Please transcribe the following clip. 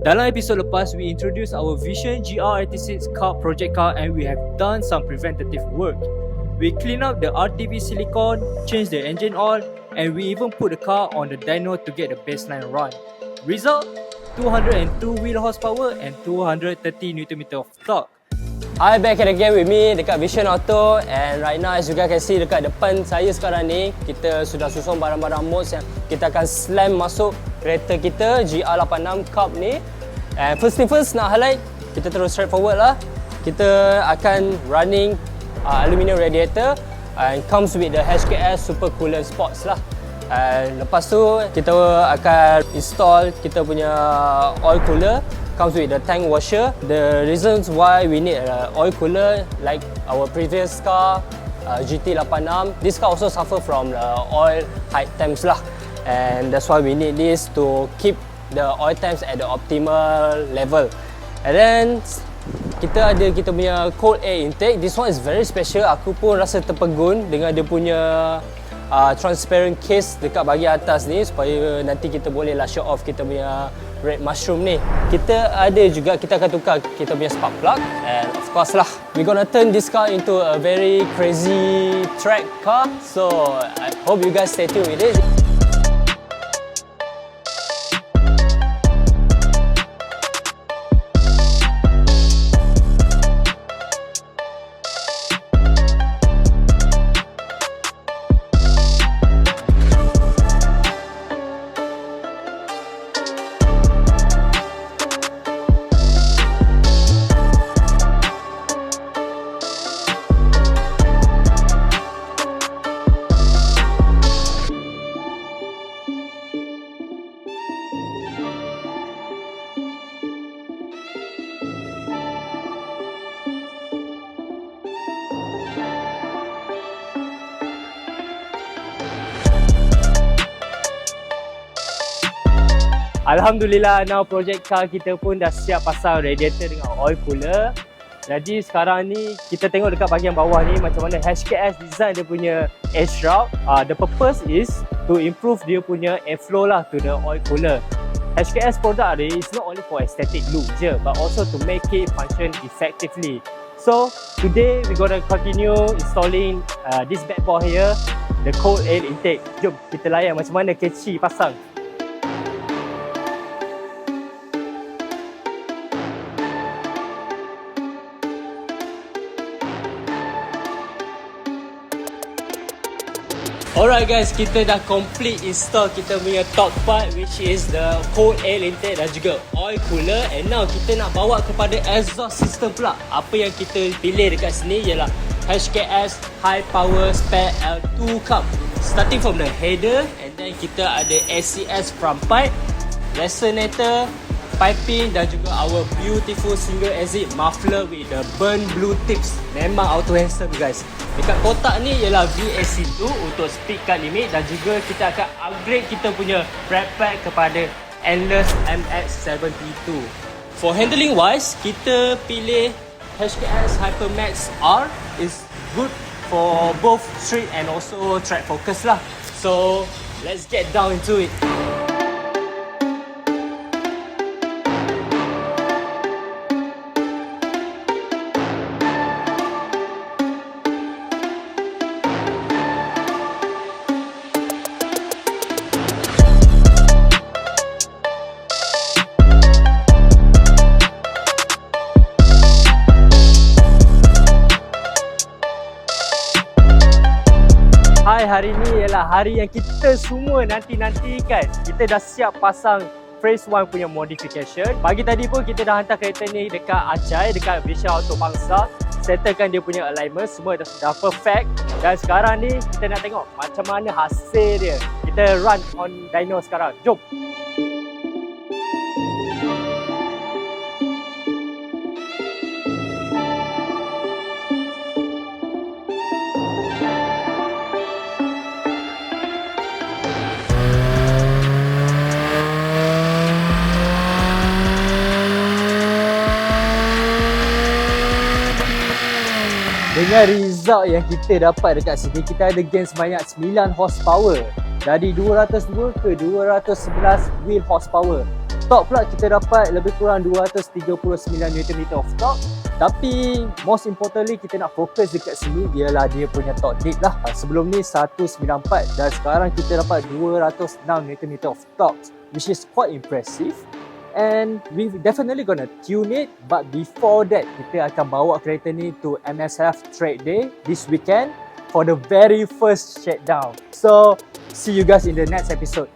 Dalam episod lepas, we introduced our Vision GR86 Cup project car and we have done some preventative work. We clean up the RTB silicone, change the engine oil, and we even put the car on the dyno to get the baseline run. Result? 202 wheel horsepower and 230 Nm of torque. Hi, back again with me dekat Vision Auto, and right now as you guys can see dekat depan saya sekarang ni, kita sudah susun barang-barang mods yang kita akan slam masuk kereta kita GR86 Cup ni. And first thing first, nak highlight, kita terus straightforward lah. Kita akan running aluminium radiator and comes with the HKS Super Cooler Sports lah. And lepas tu kita akan install kita punya oil cooler, comes with the tank washer. The reasons why we need an oil cooler, like our previous car GT86, this car also suffer from the oil height temps lah, and that's why we need this to keep the oil temps at the optimal level. And then kita ada kita punya cold air intake. This one is very special. Aku pun rasa terpegun dengan dia punya transparent case dekat bahagian atas ni, supaya nanti kita boleh lah show off kita punya red mushroom ni. Kita ada juga, kita akan tukar kita punya spark plug, and of course lah, we gonna turn this car into a very crazy track car. So I hope you guys stay tuned with it. Alhamdulillah, now project car kita pun dah siap pasang radiator dengan oil cooler. Jadi sekarang ni kita tengok dekat bahagian bawah ni macam mana HKS design dia punya air shroud. The purpose is to improve dia punya airflow lah to the oil cooler. HKS product ni is not only for aesthetic look je, but also to make it function effectively. So today we gonna continue installing this backboard here, the cold air intake. Jom kita layan macam mana keci pasang. Alright guys, kita dah complete install kita punya top part, which is the cold air intake dan juga oil cooler. And now kita nak bawa kepada exhaust system pula. Apa yang kita pilih dekat sini ialah HKS High Power Spec L2 Cup. Starting from the header, and then kita ada HKS front pipe, resonator, piping dan juga our beautiful single exit muffler with the burn blue tips. Memang auto handsome guys. Dekat kotak ni ialah VAC2 untuk speed cut limit, dan juga kita akan upgrade kita punya brake pad kepada endless MX72. For handling wise, kita pilih HKS Hipermax R, is good for both street and also track focus lah. So let's get down into it. Hai, hari ni ialah hari yang kita semua nanti-nantikan. Kita dah siap pasang Phase 1 punya modification. Pagi tadi pun kita dah hantar kereta ni dekat Acai, dekat Vision Auto Bangsa. Settlekan dia punya alignment, semua dah perfect. Dan sekarang ni kita nak tengok macam mana hasil dia. Kita run on dyno sekarang. Jom! Dengan result yang kita dapat dekat sini, kita ada gain sebanyak 9 horsepower. Dari 202 ke 211 wheel horsepower. torque pula kita dapat lebih kurang 239 Nm of torque. Tapi most importantly kita nak fokus dekat sini ialah dia punya torque dip lah. Sebelum ni 194 dan sekarang kita dapat 206 Nm of torque, which is quite impressive. And we definitely gonna tune it, but before that kita akan bawa kereta ni to MSF Trade Day this weekend for the very first shakedown. So see you guys in the next episode.